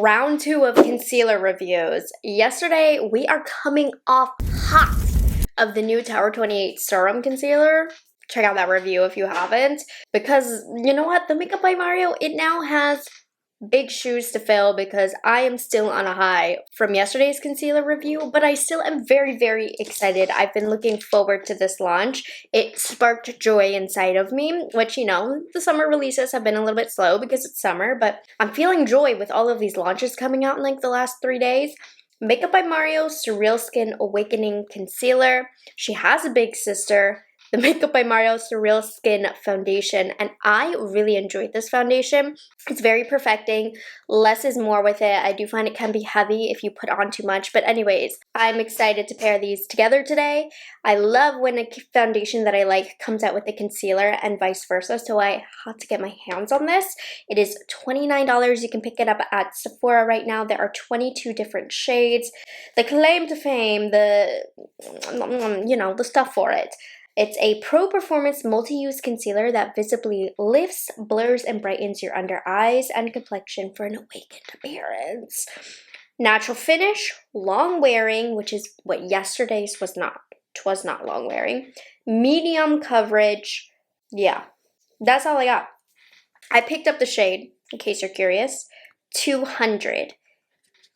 round 2 of concealer reviews. Yesterday, we are coming off hot of the new Tower 28 Serum Concealer. Check out that review if you haven't. Because, you know what? The Makeup by Mario, it now has big shoes to fill because I am still on a high from yesterday's concealer review, but I still am very, very excited. I've been looking forward to this launch. It sparked joy inside of me, which, you know, the summer releases have been a little bit slow because it's summer, but I'm feeling joy with all of these launches coming out in like the last 3 days. Makeup by Mario SURREALSKIN Awakening Concealer. She has a big sister, the Makeup by Mario SURREALSKIN Foundation, and I really enjoyed this foundation. It's very perfecting. Less is more with it. I do find it can be heavy if you put on too much, but anyways, I'm excited to pair these together today. I love when a foundation that I like comes out with a concealer and vice versa, so I had to get my hands on this. It is $29. You can pick it up at Sephora right now. There are 22 different shades. The claim to fame, the stuff for it. It's a pro performance multi-use concealer that visibly lifts, blurs, and brightens your under eyes and complexion for an awakened appearance. Natural finish, long wearing, which is what yesterday's was not. 'Twas not long wearing. Medium coverage. Yeah, that's all I got. I picked up the shade, in case you're curious, 200.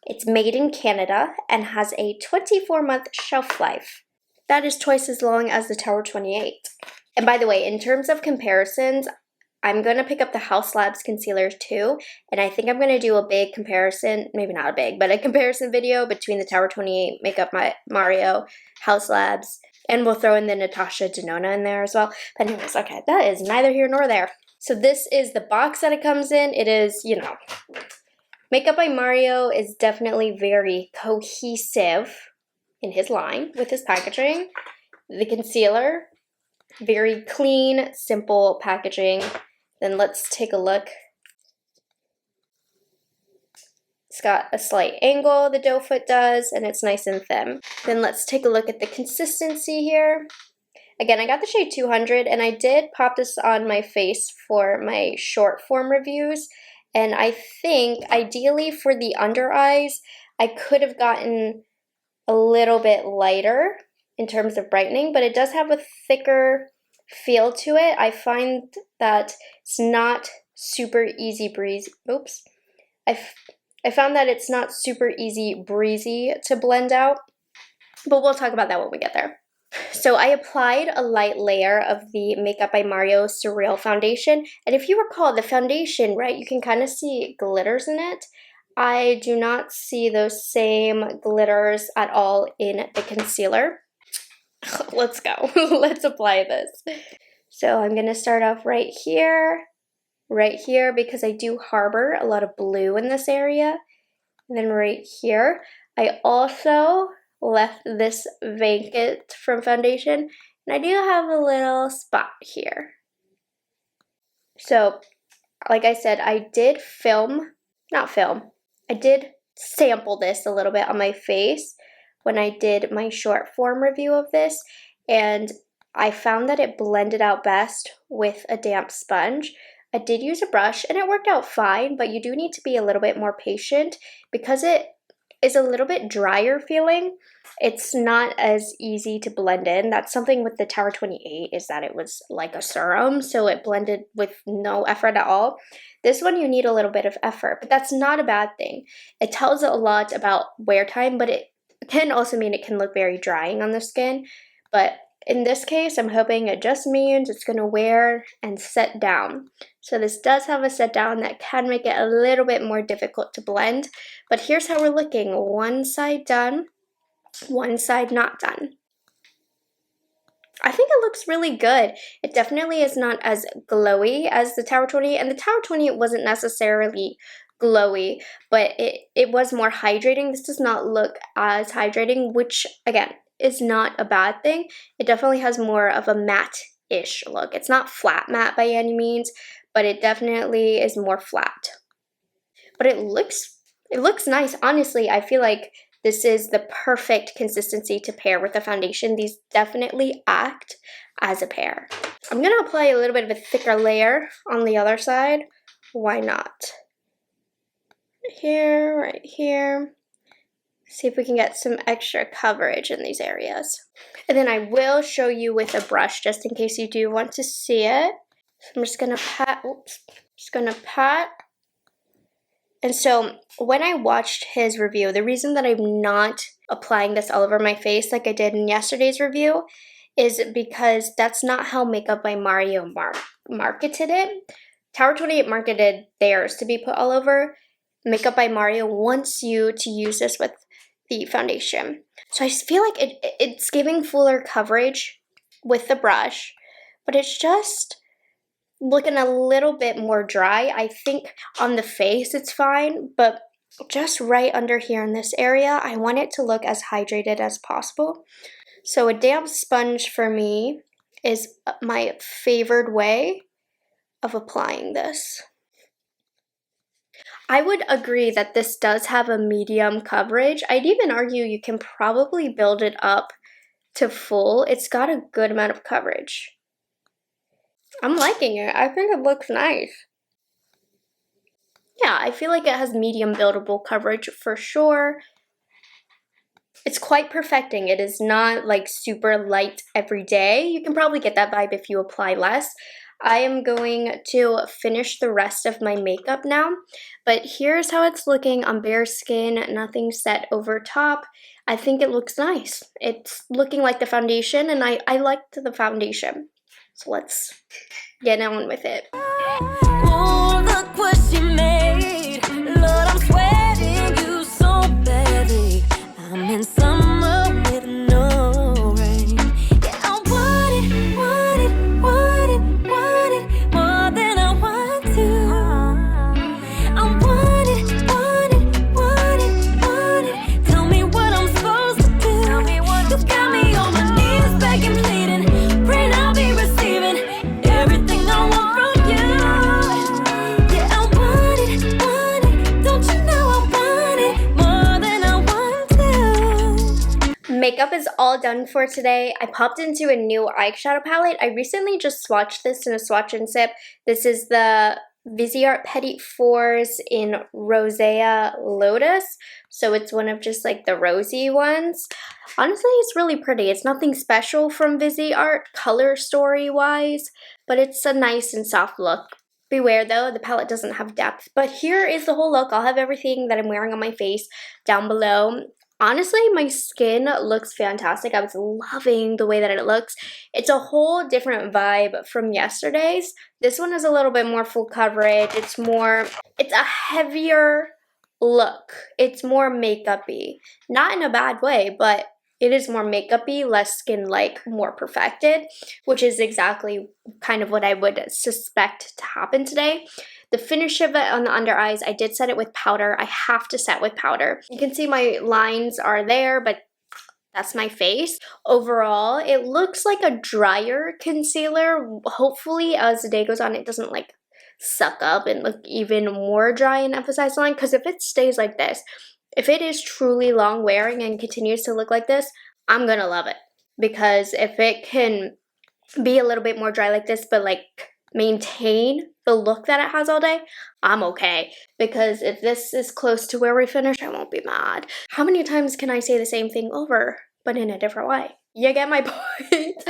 It's made in Canada and has a 24-month shelf life. That is twice as long as the Tower 28. And by the way, in terms of comparisons, I'm going to pick up the Haus Labs concealers too, and I think I'm going to do a big comparison, maybe not a big, but a comparison video between the Tower 28 Makeup by Mario, Haus Labs, and we'll throw in the Natasha Denona in there as well. But anyways, okay, that is neither here nor there. So this is the box that it comes in. It is, you know, Makeup by Mario is definitely very cohesive in his line with his packaging. The concealer, very clean, simple packaging. Then let's take a look. It's got a slight angle, the doe foot does, and it's nice and thin. Then let's take a look at the consistency here. Again, I got the shade 200, and I did pop this on my face for my short form reviews. And I think, ideally for the under eyes, I could have gotten a little bit lighter in terms of brightening, but it does have a thicker feel to it. I find that it's not super easy breezy. Oops. I found that it's not super easy breezy to blend out, but we'll talk about that when we get there. So I applied a light layer of the Makeup by Mario Surreal Foundation, and if you recall the foundation, right, you can kind of see glitters in it. I do not see those same glitters at all in the concealer. Let's go. Let's apply this. So I'm going to start off right here, because I do harbor a lot of blue in this area. And then right here. I also left this vacant from foundation, and I do have a little spot here. So, like I said, I did I did sample this a little bit on my face when I did my short form review of this, and I found that it blended out best with a damp sponge. I did use a brush and it worked out fine, but you do need to be a little bit more patient because it is a little bit drier feeling. It's not as easy to blend in. That's something with the Tower 28 is that it was like a serum, so it blended with no effort at all. This one you need a little bit of effort, but that's not a bad thing. It tells a lot about wear time, but it can also mean it can look very drying on the skin. But in this case, I'm hoping it just means it's going to wear and set down. So this does have a set down that can make it a little bit more difficult to blend. But here's how we're looking. One side done, one side not done. I think it looks really good. It definitely is not as glowy as the Tower 28, and the Tower 28 wasn't necessarily glowy, but it was more hydrating. This does not look as hydrating, which again is not a bad thing. It definitely has more of a matte-ish look. It's not flat matte by any means, but it definitely is more flat. But it looks nice. Honestly, I feel like this is the perfect consistency to pair with the foundation. These definitely act as a pair. I'm going to apply a little bit of a thicker layer on the other side. Why not? here, right here. See if we can get some extra coverage in these areas. And then I will show you with a brush just in case you do want to see it. So I'm just gonna pat, And so when I watched his review, the reason that I'm not applying this all over my face like I did in yesterday's review is because that's not how Makeup by Mario marketed it. Tower 28 marketed theirs to be put all over. Makeup by Mario wants you to use this with the foundation. So I feel like it's giving fuller coverage with the brush, but it's just looking a little bit more dry. I think on the face it's fine, but just right under here in this area, I want it to look as hydrated as possible. So a damp sponge for me is my favored way of applying this. I would agree that this does have a medium coverage. I'd even argue you can probably build it up to full. It's got a good amount of coverage. I'm liking it. I think it looks nice. Yeah, I feel like it has medium buildable coverage for sure. It's quite perfecting. It is not like super light every day. You can probably get that vibe if you apply less. I am going to finish the rest of my makeup now, but here's how it's looking on bare skin, nothing set over top. I think it looks nice. It's looking like the foundation, and I liked the foundation. So let's get on with it. Oh, look what she made. Lord, I'm sweating you so badly. I'm in summer with no rain. Yeah, I want it, want it, want it, want it more than I want to. I want it, want it, want it, want it. Tell me what I'm supposed to do. Tell me what you got me on my knees begging, pleading. Praying I'll be receiving everything I want from you. Yeah, I want it, don't you know I want it more than I want to. Makeup is all done for today. I popped into a new eyeshadow palette. I recently just swatched this in a swatch and sip. This is the Viseart Petit Fours in Rosea Lotus. So it's one of just like the rosy ones. Honestly, it's really pretty. It's nothing special from Viseart color story wise, but it's a nice and soft look. Beware though, the palette doesn't have depth. But here is the whole look. I'll have everything that I'm wearing on my face down below. Honestly, my skin looks fantastic. I was loving the way that it looks. It's a whole different vibe from yesterday's. This one is a little bit more full coverage. It's a heavier look. It's more makeup-y. Not in a bad way, but it is more makeup-y, less skin-like, more perfected, which is exactly kind of what I would suspect to happen today. The finish of it on the under eyes, I did set it with powder. I have to set with powder. You can see my lines are there, but that's my face. Overall, it looks like a drier concealer. Hopefully, as the day goes on, it doesn't like suck up and look even more dry and emphasize the line, because if it stays like this, if it is truly long wearing and continues to look like this, I'm gonna love it. Because if it can be a little bit more dry like this, but like maintain the look that it has all day, I'm okay. Because if this is close to where we finish, I won't be mad. How many times can I say the same thing over, but in a different way? You get my point?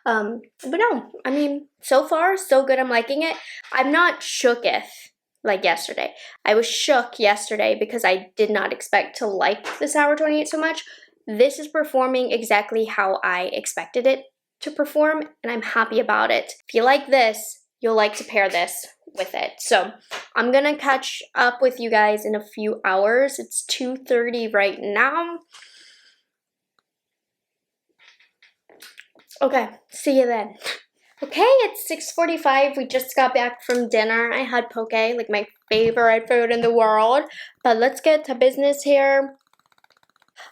But no, I mean, so far, so good. I'm liking it. I'm not shooketh like yesterday. I was shook yesterday because I did not expect to like the Tower 28 so much. This is performing exactly how I expected it to perform, and I'm happy about it. If you like this, you'll like to pair this with it. So I'm gonna catch up with you guys in a few hours. It's 2:30 right now. Okay, see you then. Okay, it's 6:45. We just got back from dinner. I had poke, like my favorite food in the world. But let's get to business here.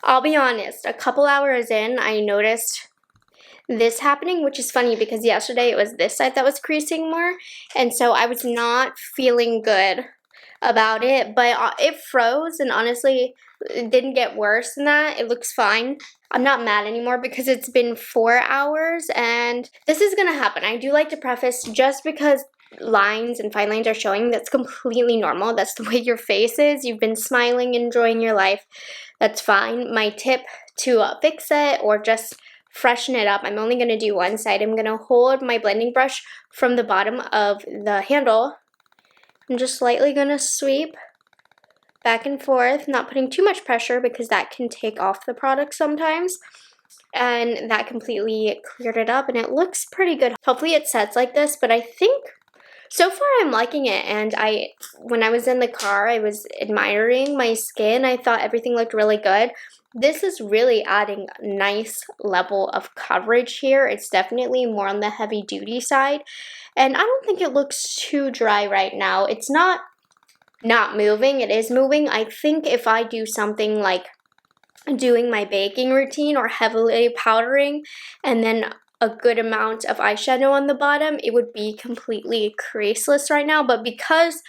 I'll be honest, a couple hours in, I noticed this happening, which is funny because yesterday it was this side that was creasing more, and so I was not feeling good about it, but it froze, and honestly, it didn't get worse than that. It looks fine. I'm not mad anymore because it's been 4 hours, and this is gonna happen. I do like to preface, just because lines and fine lines are showing, that's completely normal. That's the way your face is. You've been smiling, enjoying your life. That's fine. My tip to fix it or just freshen it up, I'm only going to do one side. I'm going to hold my blending brush from the bottom of the handle. I'm just slightly going to sweep back and forth, not putting too much pressure because that can take off the product sometimes. And that completely cleared it up and it looks pretty good. Hopefully it sets like this, but I think so far I'm liking it. And when I was in the car, I was admiring my skin. I thought everything looked really good. This is really adding a nice level of coverage here. It's definitely more on the heavy duty side. And I don't think it looks too dry right now. It's not moving, it is moving. I think if I do something like doing my baking routine or heavily powdering and then a good amount of eyeshadow on the bottom, it would be completely creaseless right now. But because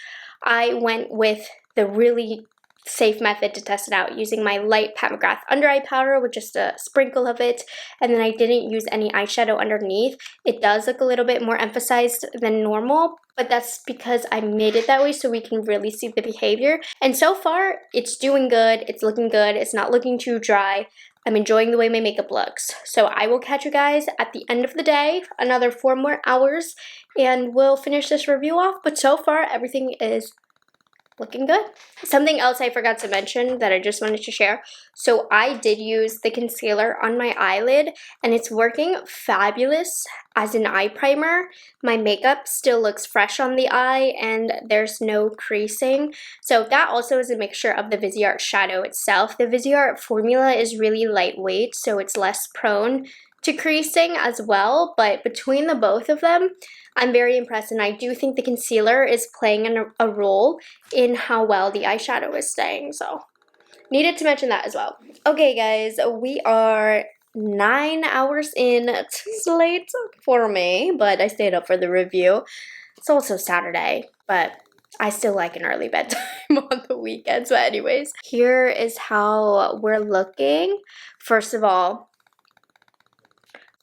I went with the really safe method to test it out, using my light Pat McGrath under eye powder with just a sprinkle of it, and then I didn't use any eyeshadow underneath, it does look a little bit more emphasized than normal, but that's because I made it that way so we can really see the behavior. And so far, it's doing good, it's looking good, it's not looking too dry. I'm enjoying the way my makeup looks. So I will catch you guys at the end of the day, another 4 more hours, and we'll finish this review off. But so far, everything is looking good. Something else I forgot to mention that I just wanted to share. So I did use the concealer on my eyelid and it's working fabulous as an eye primer. My makeup still looks fresh on the eye and there's no creasing. So that also is a mixture of the Viseart shadow itself. The Viseart formula is really lightweight, so it's less prone to creasing as well, but between the both of them, I'm very impressed, and I do think the concealer is playing a role in how well the eyeshadow is staying, so needed to mention that as well. Okay guys, we are 9 hours in. It's late for me, but I stayed up for the review. It's also Saturday, but I still like an early bedtime on the weekends. But anyways, here is how we're looking. First of all,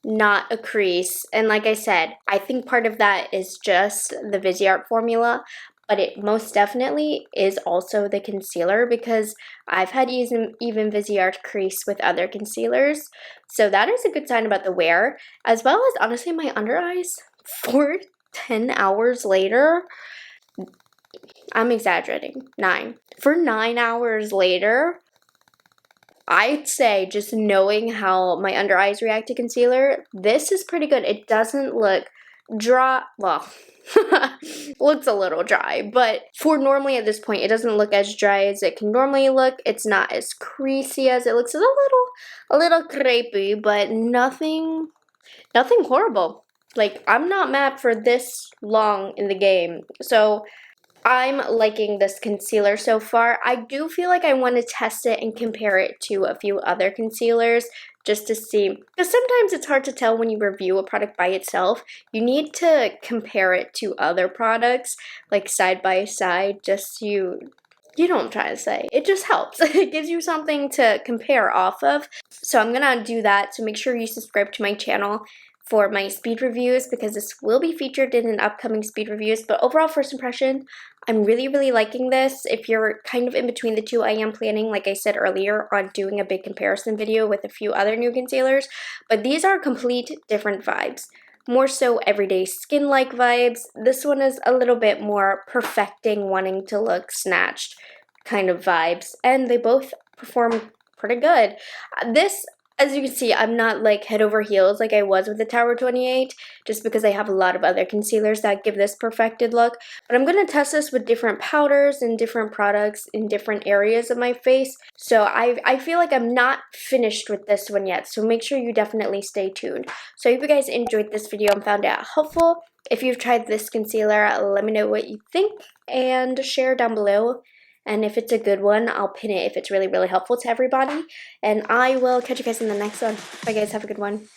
not a crease, and like I said, I think part of that is just the Viseart formula, but it most definitely is also the concealer because I've had even Viseart crease with other concealers, so that is a good sign about the wear, as well as honestly my under eyes for 10 hours later. I'm exaggerating, 9. For 9 hours later, I'd say just knowing how my under eyes react to concealer, this is pretty good. It doesn't look dry, well, looks a little dry, but for normally at this point, it doesn't look as dry as it can normally look. It's not as creasy as it looks. It's a little crepey, but nothing horrible. Like, I'm not mad for this long in the game. So I'm liking this concealer so far. I do feel like I want to test it and compare it to a few other concealers just to see, because sometimes it's hard to tell when you review a product by itself. You need to compare it to other products, like side by side, just you know what I'm trying to say. It just helps. It gives you something to compare off of. So I'm gonna do that, so make sure you subscribe to my channel for my speed reviews because this will be featured in an upcoming speed reviews. But overall, first impression, I'm really liking this. If you're kind of in between the two, I am planning, like I said earlier, on doing a big comparison video with a few other new concealers, but these are complete different vibes. More so everyday skin-like vibes. This one is a little bit more perfecting, wanting to look snatched kind of vibes, and they both perform pretty good. This, as you can see, I'm not like head over heels like I was with the Tower 28, just because I have a lot of other concealers that give this perfected look. But I'm going to test this with different powders and different products in different areas of my face. So I feel like I'm not finished with this one yet, so make sure you definitely stay tuned. So I hope you guys enjoyed this video and found it helpful. If you've tried this concealer, let me know what you think and share down below. And if it's a good one, I'll pin it if it's really helpful to everybody. And I will catch you guys in the next one. Bye guys, have a good one.